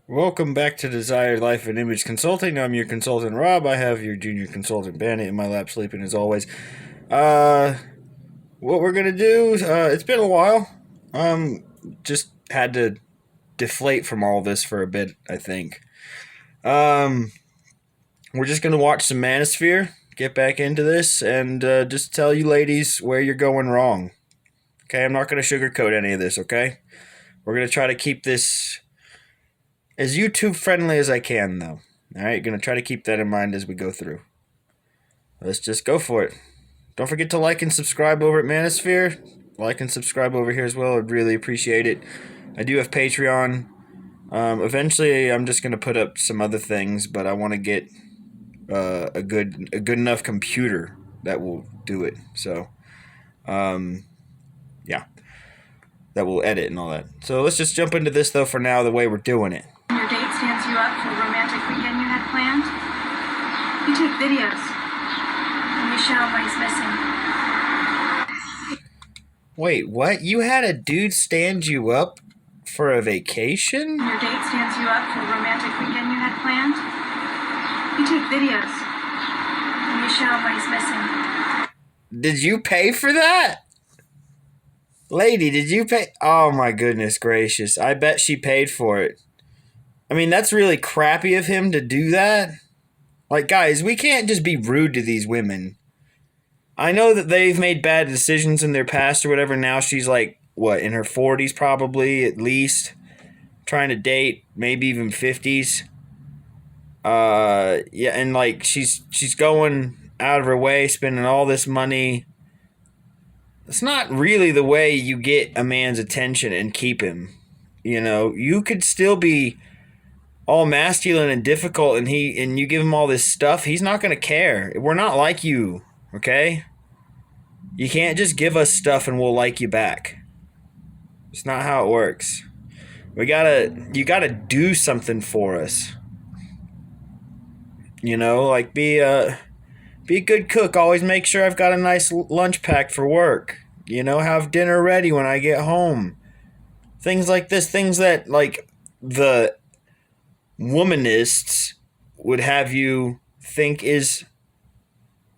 Welcome back to Desired Life and Image Consulting. I'm your consultant, Rob. I have your junior consultant, Bandit, in my lap sleeping as always. Uh, what we're going to do, it's been a while. Just had to deflate from all this for a bit, I think. Um, we're just going to watch some Manosphere, get back into this, and just tell you ladies where you're going wrong. Okay, I'm not going to sugarcoat any of this, okay? We're going to try to keep this as YouTube friendly as I can, though. All right, gonna try to keep that in mind as we go through. Let's just go for it. Don't forget to like and subscribe over at Manosphere. Like and subscribe over here as well. I'd really appreciate it. I do have Patreon. Eventually, I'm just gonna put up some other things, but I want to get a good enough computer that will do it. So, yeah, that will edit and all that. So let's just jump into this though. For now, the way we're doing it. Your date stands you up for the romantic weekend you had planned. You take videos, and you show him what he's missing. Wait, what? You had a dude stand you up for a vacation? Your date stands you up for the romantic weekend you had planned. You take videos, and you show him what he's missing. Did you pay for that? Lady, did you pay? Oh my goodness gracious. I bet she paid for it. I mean, that's really crappy of him to do that. Like, guys, we can't just be rude to these women. I know that they've made bad decisions in their past or whatever. Now she's like, what, in her 40s probably, at least. Trying to date, maybe even 50s. Yeah, and like, she's going out of her way, spending all this money. It's not really the way you get a man's attention and keep him. You know, you could still be all masculine and difficult, and you give him all this stuff, he's not gonna care. We're not like you, okay? You can't just give us stuff and we'll like you back. It's not how it works. You gotta do something for us. You know, like be a good cook. Always make sure I've got a nice lunch packed for work. You know, have dinner ready when I get home. Things like this, things that like the womanists would have you think is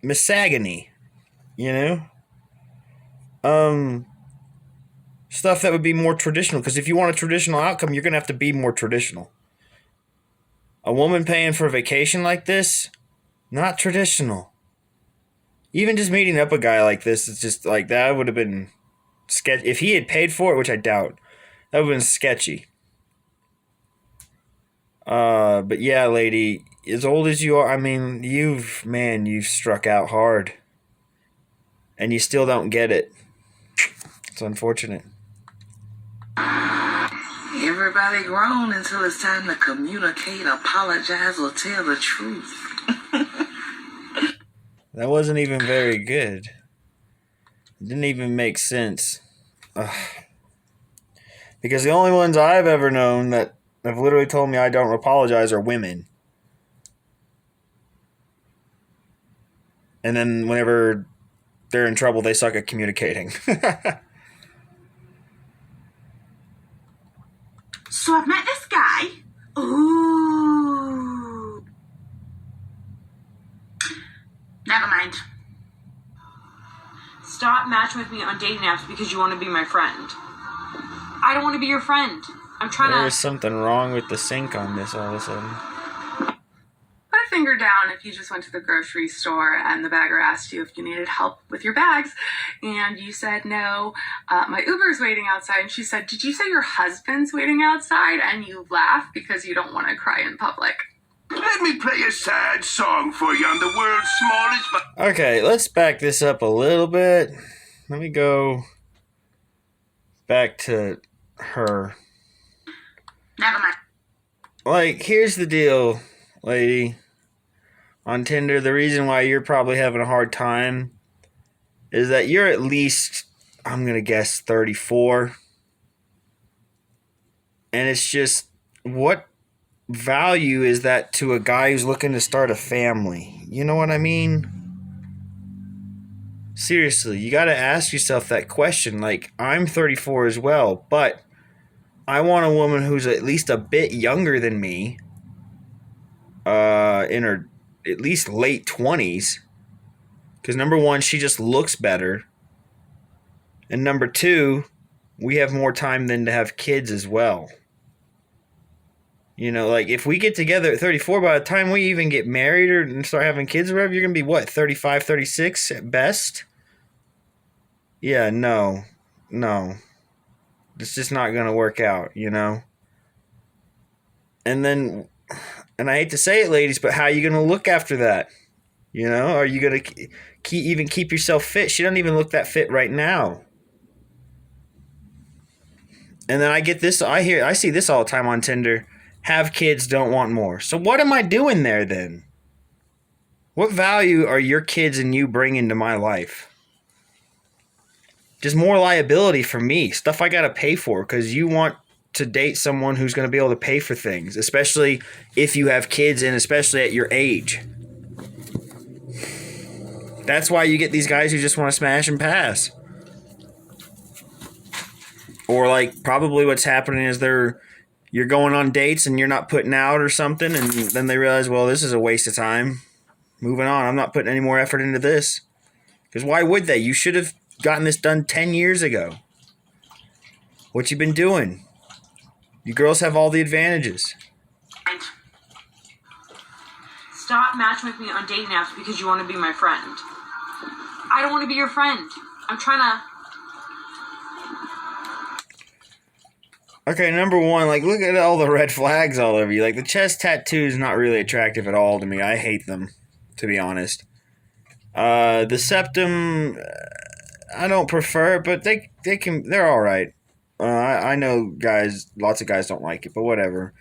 misogyny, you know? Stuff that would be more traditional, because if you want a traditional outcome, you're going to have to be more traditional. A woman paying for a vacation like this, not traditional. Even just meeting up a guy like this, it's just like, that would have been sketchy. If he had paid for it, which I doubt, that would have been sketchy. But yeah, lady, as old as you are, I mean, you've struck out hard. And you still don't get it. It's unfortunate. Everybody grown until it's time to communicate, apologize, or tell the truth. That wasn't even very good. It didn't even make sense. Ugh. Because the only ones I've ever known that have literally told me I don't apologize are women. And then whenever they're in trouble, they suck at communicating. So I've met this guy. Ooh. Never mind. Stop matching with me on dating apps because you want to be my friend. I don't want to be your friend. I'm trying to... There's something wrong with the sync on this all of a sudden. Put a finger down if you just went to the grocery store and the bagger asked you if you needed help with your bags and you said no. My Uber's waiting outside, and she said, did you say your husband's waiting outside? And you laugh because you don't want to cry in public. Let me play a sad song for you on the world's smallest... Okay, let's back this up a little bit. Let me go back to her. Never mind. Like, here's the deal, lady. On Tinder, the reason why you're probably having a hard time is that you're at least, I'm going to guess, 34. And it's just, what value is that to a guy who's looking to start a family? You know what I mean? Seriously, you got to ask yourself that question. Like, I'm 34 as well, but I want a woman who's at least a bit younger than me, in her at least late 20s. Because number one, she just looks better. And number two, we have more time than to have kids as well. You know, like if we get together at 34, by the time we even get married or start having kids or whatever, you're going to be what, 35, 36 at best? Yeah, no. It's just not going to work out, you know? And then, and I hate to say it, ladies, but how are you going to look after that? You know, are you going to keep yourself fit? She doesn't even look that fit right now. And then I get this, I see this all the time on Tinder. Have kids, don't want more. So what am I doing there then? What value are your kids and you bringing to my life? Just more liability for me. Stuff I got to pay for because you want to date someone who's going to be able to pay for things, especially if you have kids and especially at your age. That's why you get these guys who just want to smash and pass. Or like probably what's happening is you're going on dates and you're not putting out or something, and then they realize, well, this is a waste of time. Moving on. I'm not putting any more effort into this. Because why would they? You should have gotten this done 10 years ago. What you been doing? You girls have all the advantages. Stop matching with me on dating apps because you want to be my friend. I don't want to be your friend. I'm trying to... Okay, number one, like, look at all the red flags all over you. Like, the chest tattoo is not really attractive at all to me. I hate them, to be honest. The septum, I don't prefer it, but they're all right. I know guys, lots of guys don't like it, but whatever.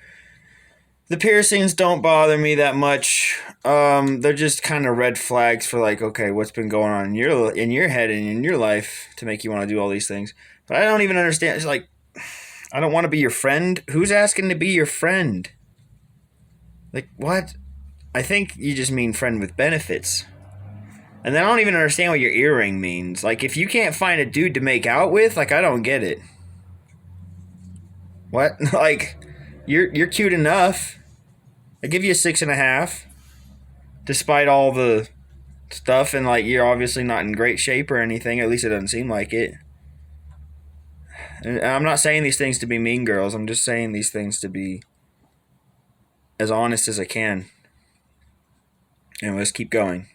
The piercings don't bother me that much. They're just kind of red flags for like, okay, what's been going on in your head and in your life to make you want to do all these things. But I don't even understand. It's like, I don't want to be your friend. Who's asking to be your friend? Like, what? I think you just mean friend with benefits. And then I don't even understand what your earring means. Like, if you can't find a dude to make out with, like, I don't get it. What? Like, you're cute enough. I give you a 6.5. Despite all the stuff, and like, you're obviously not in great shape or anything. At least it doesn't seem like it. And I'm not saying these things to be mean girls. I'm just saying these things to be as honest as I can. And let's keep going.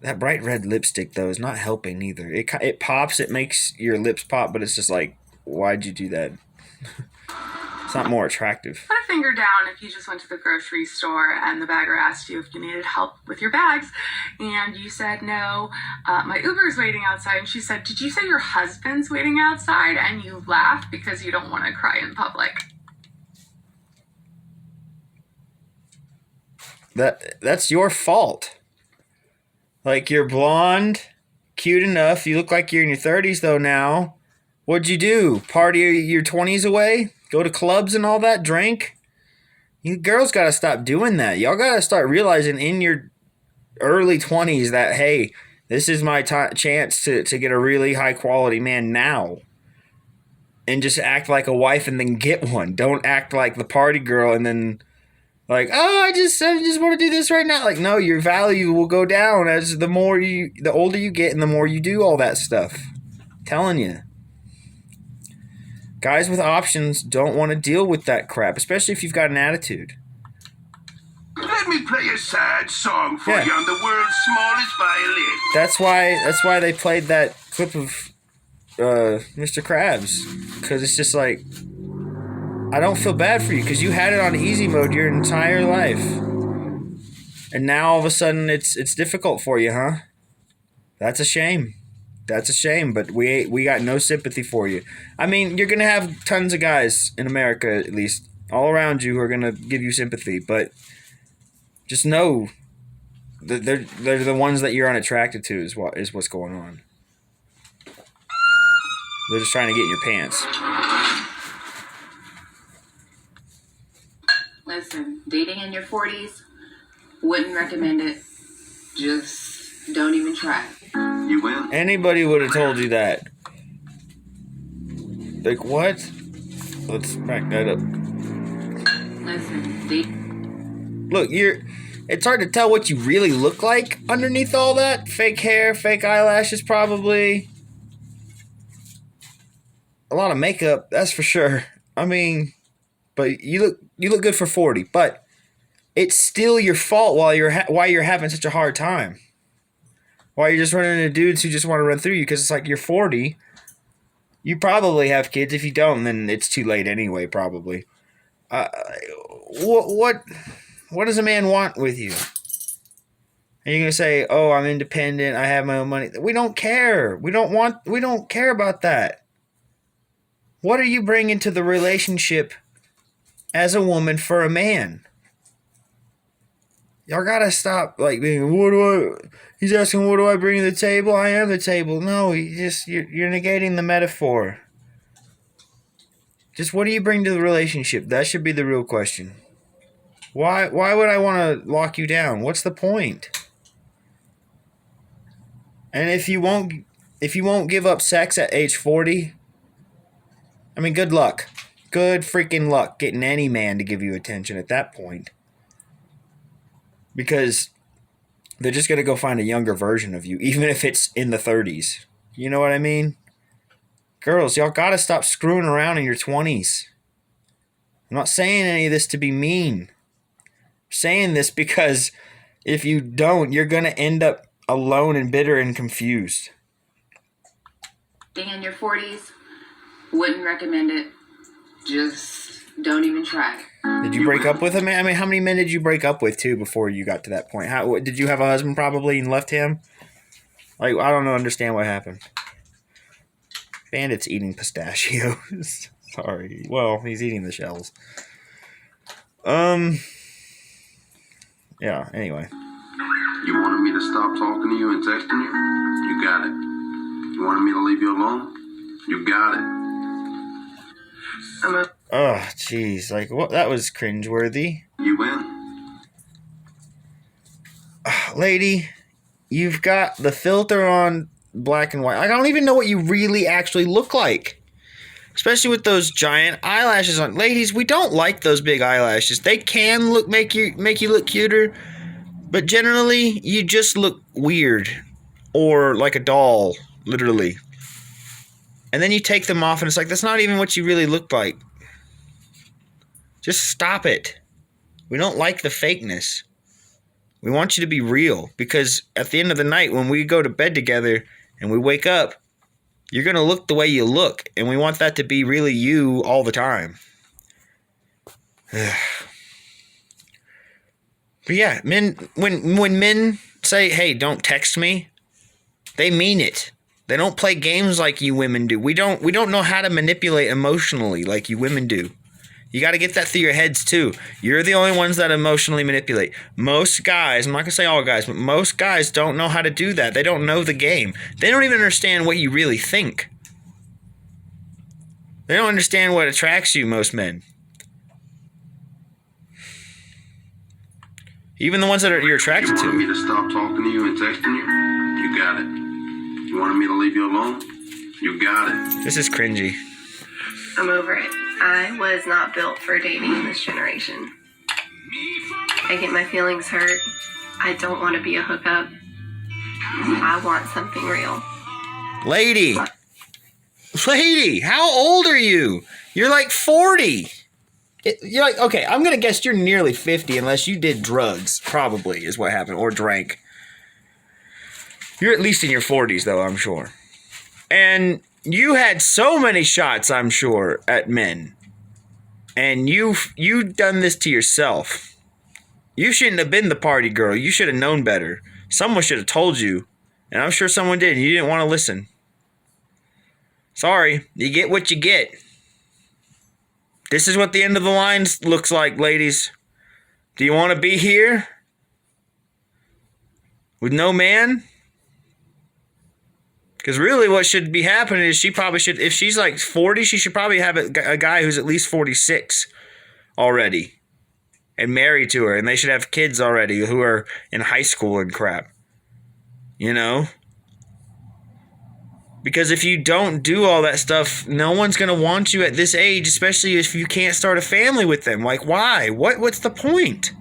That bright red lipstick, though, is not helping either. It pops. It makes your lips pop, but it's just like, why'd you do that? It's not more attractive. Put a finger down if you just went to the grocery store and the bagger asked you if you needed help with your bags and you said no. My Uber's waiting outside, and she said, did you say your husband's waiting outside? And you laughed because you don't want to cry in public. That's your fault. Like, you're blonde, cute enough. You look like you're in your 30s though now. What'd you do? Party your 20s away? Go to clubs and all that? Drink? You girls got to stop doing that. Y'all got to start realizing in your early 20s that, hey, this is my chance to get a really high quality man now. And just act like a wife and then get one. Don't act like the party girl and then like, oh, I just want to do this right now. Like, no, your value will go down as the older you get and the more you do all that stuff. I'm telling you. Guys with options don't want to deal with that crap, especially if you've got an attitude. Let me play a sad song for you on the world's smallest violin. That's why they played that clip of Mr. Krabs, because it's just like, I don't feel bad for you because you had it on easy mode your entire life, and now all of a sudden it's difficult for you, huh? That's a shame. That's a shame, but we got no sympathy for you. I mean, you're gonna have tons of guys in America, at least all around you, who are gonna give you sympathy, but just know that they're the ones that you're unattracted to is what's going on. They're just trying to get in your pants. Listen, dating in your 40s, wouldn't recommend it. Just don't even try. You will. Anybody would have told you that. Like, what? let's back that up. Listen, Look, it's hard to tell what you really look like underneath all that. Fake hair, fake eyelashes, probably. A lot of makeup, that's for sure. I mean, but you look good for 40. But it's still your fault why you're having such a hard time. Why you're just running into dudes who just want to run through you because it's like you're 40. You probably have kids. If you don't, then it's too late anyway. Probably. What does a man want with you? And you're gonna say, "Oh, I'm independent. I have my own money." We don't care. We don't care about that. What are you bringing to the relationship as a woman for a man? Y'all gotta stop being, he's asking, what do I bring to the table? I am the table. No, you're negating the metaphor. Just what do you bring to the relationship? That should be the real question. Why would I want to lock you down? What's the point? And if you won't give up sex at age 40, I mean, good luck. Good freaking luck getting any man to give you attention at that point. Because they're just going to go find a younger version of you, even if it's in the 30s. You know what I mean? Girls, y'all got to stop screwing around in your 20s. I'm not saying any of this to be mean. I'm saying this because if you don't, you're going to end up alone and bitter and confused. in your 40s, wouldn't recommend it. Just don't even try. Did you break up with him? I mean, how many men did you break up with, too, before you got to that point? Did you have a husband, probably, and left him? I don't understand what happened. Bandit's eating pistachios. Sorry. Well, he's eating the shells. Yeah, anyway. You wanted me to stop talking to you and texting you? You got it. You wanted me to leave you alone? You got it. Oh, jeez. That was cringeworthy. You win. Lady, you've got the filter on black and white. I don't even know what you really actually look like. Especially with those giant eyelashes on. Ladies, we don't like those big eyelashes. They can make you look cuter, but generally you just look weird or like a doll, literally. And then you take them off and it's like that's not even what you really look like. Just stop it. We don't like the fakeness. We want you to be real because at the end of the night when we go to bed together and we wake up, you're going to look the way you look, and we want that to be really you all the time. But yeah, men, when men say, hey, don't text me, they mean it. They don't play games like you women do. We don't know how to manipulate emotionally like you women do. You got to get that through your heads too. You're the only ones that emotionally manipulate. Most guys, I'm not going to say all guys, but most guys don't know how to do that. They don't know the game. They don't even understand what you really think. They don't understand what attracts you, most men. Even the ones that you're attracted to. You wanted me to stop talking to you and texting you? You got it. You wanted me to leave you alone? You got it. This is cringy. I'm over it. I was not built for dating in this generation. I get my feelings hurt. I don't want to be a hookup. I want something real. Lady, how old are you? You're like 40. You're like, okay, I'm going to guess you're nearly 50 unless you did drugs, probably, is what happened, or drank. You're at least in your 40s, though, I'm sure. And you had so many shots, I'm sure, at men. And you've done this to yourself. You shouldn't have been the party girl. You should have known better. Someone should have told you. And I'm sure someone did, and you didn't want to listen. Sorry, you get what you get. This is what the end of the line looks like, ladies. Do you want to be here? With no man? Because really what should be happening is she probably should, if she's like 40, she should probably have a guy who's at least 46 already. And married to her. And they should have kids already who are in high school and crap. You know? Because if you don't do all that stuff, no one's going to want you at this age, especially if you can't start a family with them. Like, why? What's the point?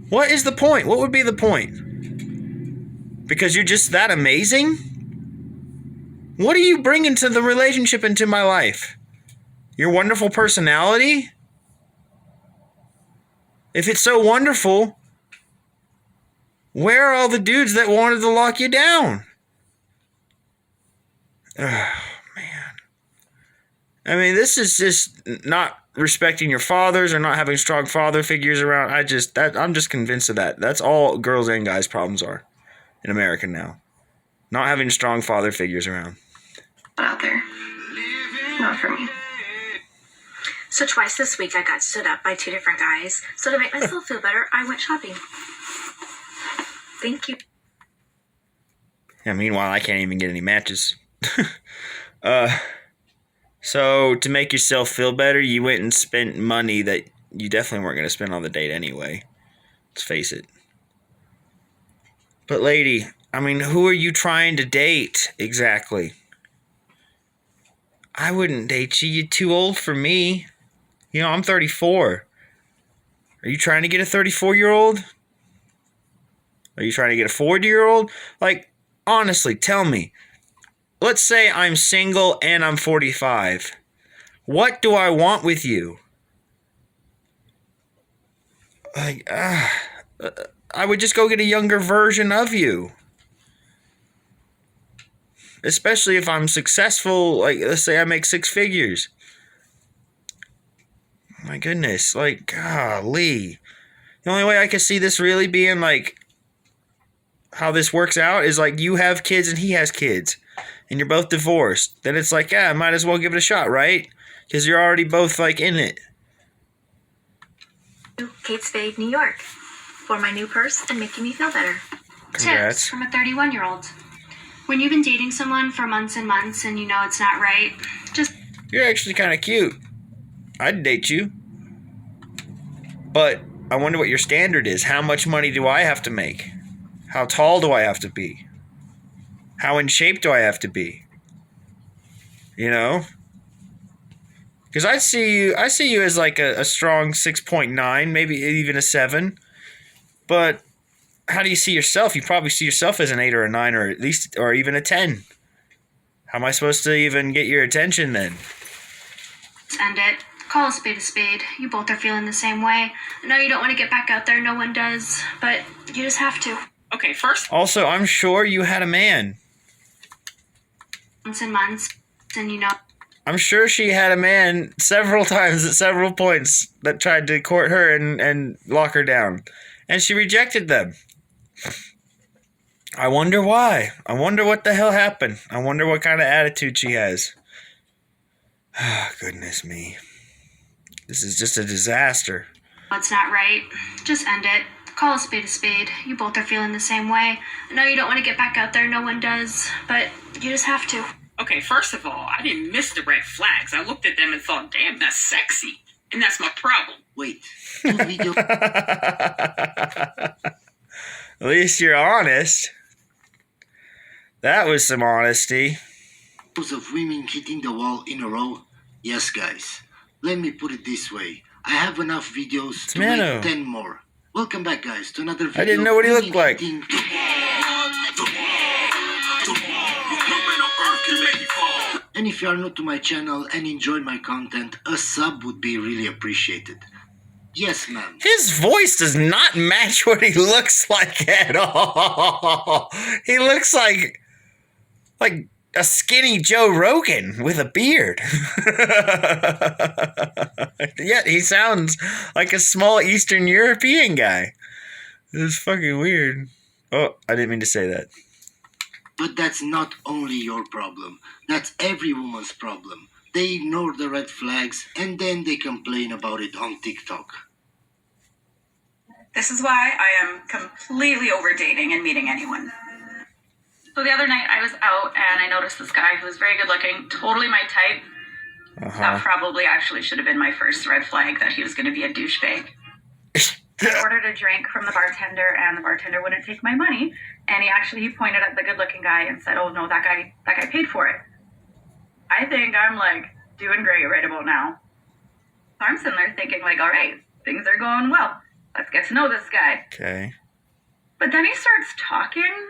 What is the point? What would be the point? Because you're just that amazing? What are you bringing to the relationship into my life? Your wonderful personality? If it's so wonderful, where are all the dudes that wanted to lock you down? Oh, man. I mean, this is just not respecting your fathers or not having strong father figures around. I'm just convinced of that. That's all girls and guys' problems are in America now. Not having strong father figures around. Out there. Not for me. So twice this week I got stood up by 2 different guys. So to make myself feel better, I went shopping. Thank you. Yeah, meanwhile, I can't even get any matches. So to make yourself feel better, you went and spent money that you definitely weren't going to spend on the date anyway. Let's face it. But lady, I mean, who are you trying to date exactly? I wouldn't date you. You're too old for me. You know, I'm 34. Are you trying to get a 34-year-old? Are you trying to get a 40-year-old? Like, honestly, tell me. Let's say I'm single and I'm 45. What do I want with you? Like, I would just go get a younger version of you. Especially if I'm successful, like, let's say I make 6 figures. My goodness, like, golly. The only way I can see this really being, like, how this works out is, like, you have kids and he has kids. And you're both divorced. Then it's like, yeah, I might as well give it a shot, right? Because you're already both, like, in it. Kate Spade, New York. For my new purse and making me feel better. Congrats. Tips from a 31-year-old. When you've been dating someone for months and months and you know it's not right, just... You're actually kind of cute. I'd date you. But I wonder what your standard is. How much money do I have to make? How tall do I have to be? How in shape do I have to be? You know? Because I see you as like a strong 6.9, maybe even a 7. But how do you see yourself? You probably see yourself as an 8 or a 9 or at least or even a 10. How am I supposed to even get your attention then? end it. Call a spade a spade. You both are feeling the same way. I know you don't want to get back out there. No one does. But you just have to. Okay, first. Also, I'm sure you had a man. Months and months. And you know. I'm sure she had a man several times at several points that tried to court her and lock her down. And she rejected them. I wonder why. I wonder what the hell happened. I wonder what kind of attitude she has. Oh, goodness me. This is just a disaster. It's not right. Just end it. Call a spade a spade. You both are feeling the same way. I know you don't want to get back out there. No one does. But you just have to. Okay, first of all, I didn't miss the red flags. I looked at them and thought, damn, that's sexy. And that's my problem. Wait. Video. At least you're honest. That was some honesty. Of women hitting the wall in a row? Yes, guys. Let me put it this way. I have enough videos to make 10 more. Welcome back, guys, to another video. I didn't know what he looked like. And if you are new to my channel and enjoy my content, a sub would be really appreciated. Yes, ma'am. His voice does not match what he looks like at all. He looks like a skinny Joe Rogan with a beard. Yet he sounds like a small Eastern European guy. It's fucking weird. Oh, I didn't mean to say that. But that's not only your problem. That's every woman's problem. They ignore the red flags and then they complain about it on TikTok. This is why I am completely over dating and meeting anyone. So the other night I was out and I noticed this guy who was very good looking, totally my type. That probably actually should have been my first red flag that he was going to be a douchebag. I ordered a drink from the bartender, and the bartender wouldn't take my money. And he pointed at the good-looking guy and said, "Oh no, that guy paid for it." I think I'm like doing great right about now. So I'm sitting there thinking like, all right, things are going well. Let's get to know this guy. Okay. But then he starts talking.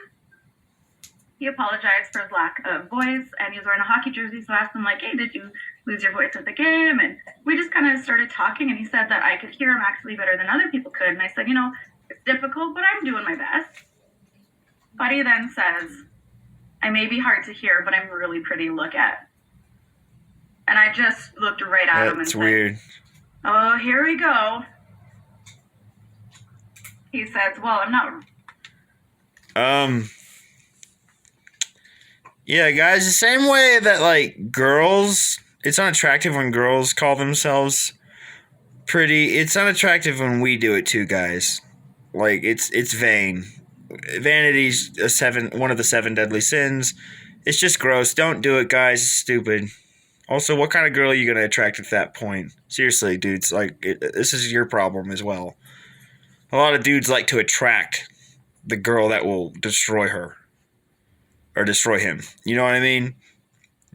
He apologized for his lack of voice, and he was wearing a hockey jersey. So I asked him like, "Hey, did you lose your voice at the game?" And we just kind of started talking, and he said that I could hear him actually better than other people could. And I said, it's difficult, but I'm doing my best. Buddy then says, "I may be hard to hear, but I'm really pretty to look at." And I just looked right at him and said, weird. "Oh, here we go." He says, "Well, I'm not." Yeah, guys, the same way that, like, girls, it's unattractive when girls call themselves pretty. It's unattractive when we do it too, guys. Like, it's vain. Vanity's one of the 7 deadly sins. It's just gross. Don't do it, guys. It's stupid. Also, what kind of girl are you going to attract at that point? Seriously, dudes, like, this is your problem as well. A lot of dudes like to attract the girl that will destroy her. Or destroy him. You know what I mean?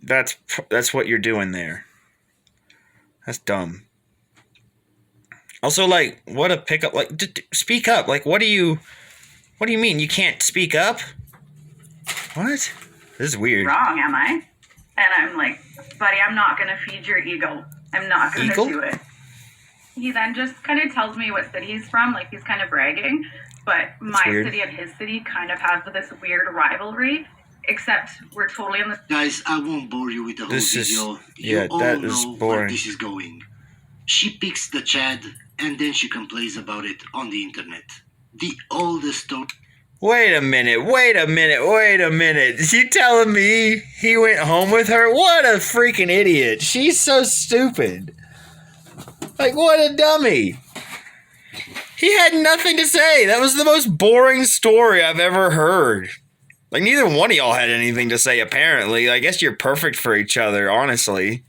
That's what you're doing there. That's dumb. Also, like, what a pickup. Like, speak up. Like, what do you mean? You can't speak up? What? This is weird. Wrong, am I? And I'm like, "Buddy, I'm not going to feed your ego. I'm not going to do it." He then just kind of tells me what city he's from. Like, he's kind of bragging. But my city and his city kind of have this weird rivalry. Except we're totally in the... Guys, I won't bore you with the whole video. You all that know is where boring. this is going. She picks the Chad, and then she complains about it on the internet. The oldest story... Wait a minute. You telling me he went home with her? What a freaking idiot. She's so stupid. Like, what a dummy. He had nothing to say. That was the most boring story I've ever heard. Like, neither one of y'all had anything to say, apparently. I guess you're perfect for each other, honestly.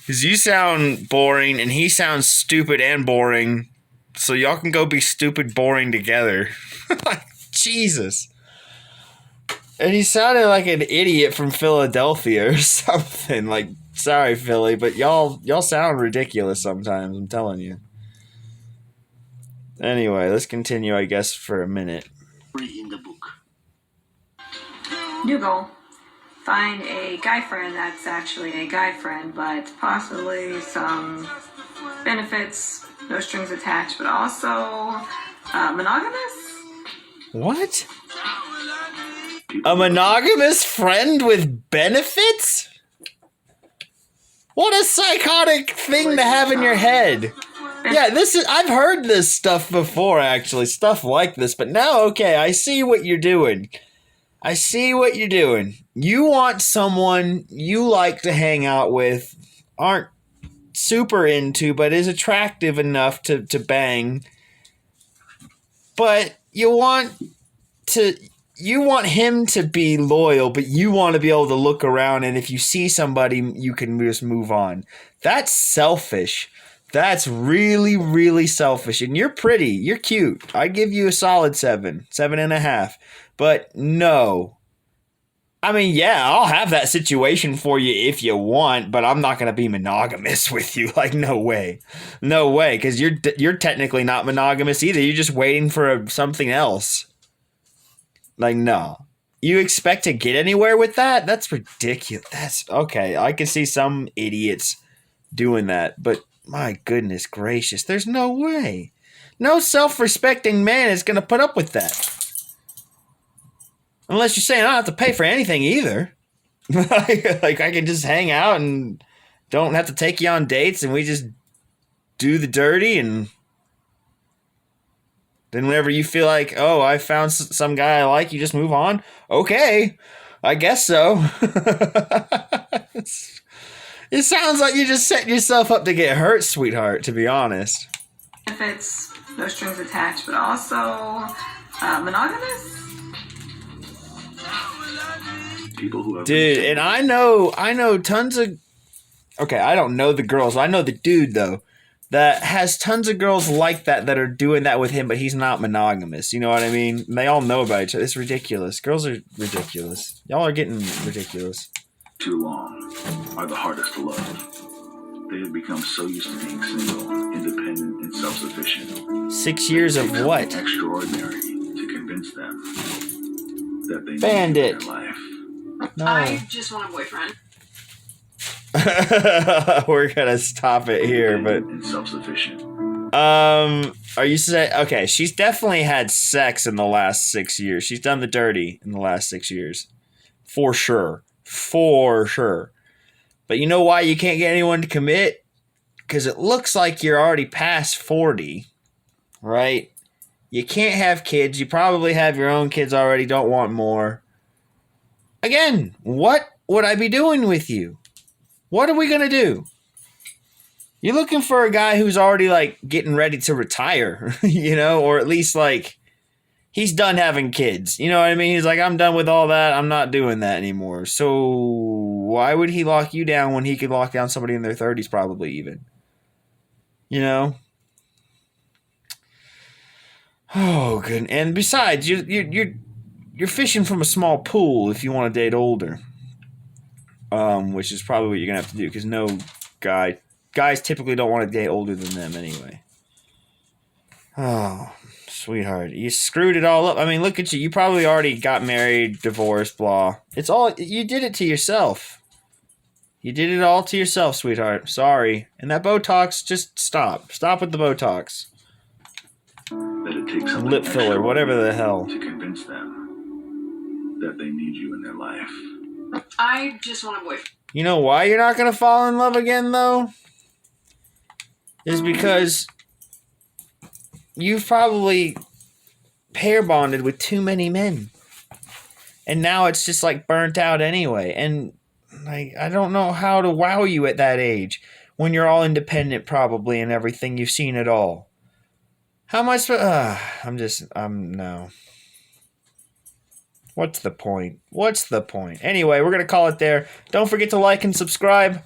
Because you sound boring, and he sounds stupid and boring. So y'all can go be stupid boring together. Jesus. And he sounded like an idiot from Philadelphia or something. Like, sorry, Philly, but y'all sound ridiculous sometimes, I'm telling you. Anyway, let's continue, I guess, for a minute. in the book. New goal. Find a guy friend that's actually a guy friend, but possibly some benefits, no strings attached, but also monogamous. What? A monogamous friend with benefits? What a psychotic thing to have in your head. Yeah, I've heard this stuff before, actually. Stuff like this, but now, okay, I see what you're doing. You want someone you like to hang out with, aren't super into, but is attractive enough to bang. But you want him to be loyal, but you want to be able to look around, and if you see somebody, you can just move on. That's selfish. That's really, really selfish. And you're pretty. You're cute. I give you a solid 7.5. But no. I mean, yeah, I'll have that situation for you if you want, but I'm not going to be monogamous with you. Like, no way. No way, because you're technically not monogamous either. You're just waiting for something else. Like, no. You expect to get anywhere with that? That's ridiculous. That's okay. I can see some idiots doing that, but my goodness gracious, there's no way. No self-respecting man is going to put up with that. Unless you're saying I don't have to pay for anything either. Like I can just hang out and don't have to take you on dates and we just do the dirty, and then whenever you feel like, oh, I found some guy I like, you just move on. Okay, I guess so. It sounds like you just setting yourself up to get hurt, sweetheart, to be honest. Benefits, no strings attached, but also monogamous. People who have Dude, and I know tons of... Okay, I don't know the girls. I know the dude, though. that has tons of girls like that are doing that with him, but he's not monogamous. You know what I mean? And they all know about each other. It's ridiculous. Girls are ridiculous. Y'all are getting ridiculous. Too long are the hardest to love. They have become so used to being single, independent, and self-sufficient. 6 years of what? Extraordinary to convince them that they Bandit. need their life. No. I just want a boyfriend. We're gonna stop it here, but and self-sufficient. are you saying okay? She's definitely had sex in the last 6 years. She's done the dirty in the last 6 years, for sure. But you know why you can't get anyone to commit? Because it looks like you're already past 40, right? You can't have kids. You probably have your own kids already. Don't want more. Again, what would I be doing with you? What are we going to do? You're looking for a guy who's already, like, getting ready to retire, you know? Or at least, like, he's done having kids. You know what I mean? He's like, I'm done with all that. I'm not doing that anymore. So why would he lock you down when he could lock down somebody in their 30s probably even? You know? Oh, good. And besides, you're fishing from a small pool if you want to date older. Which is probably what you're going to have to do because no guys typically don't want to date older than them anyway. Oh, sweetheart. You screwed it all up. I mean, look at you. You probably already got married, divorced, blah. It's all, you did it to yourself. You did it all to yourself, sweetheart. Sorry. And that Botox, just stop. Stop with the Botox. That it takes lip filler, whatever the hell. To convince them that they need you in their life. I just want a boyfriend. You know why you're not going to fall in love again, though? Is because you've probably pair bonded with too many men. And now it's just like burnt out anyway. And like I don't know how to wow you at that age when you're all independent probably and everything. You've seen it all. How am I supposed no. What's the point? Anyway, we're going to call it there. Don't forget to like and subscribe.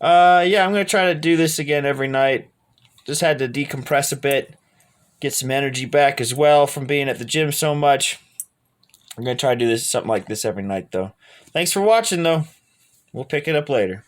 Yeah, I'm going to try to do this again every night. Just had to decompress a bit. Get some energy back as well from being at the gym so much. I'm going to try to do something like this every night, though. Thanks for watching, though. We'll pick it up later.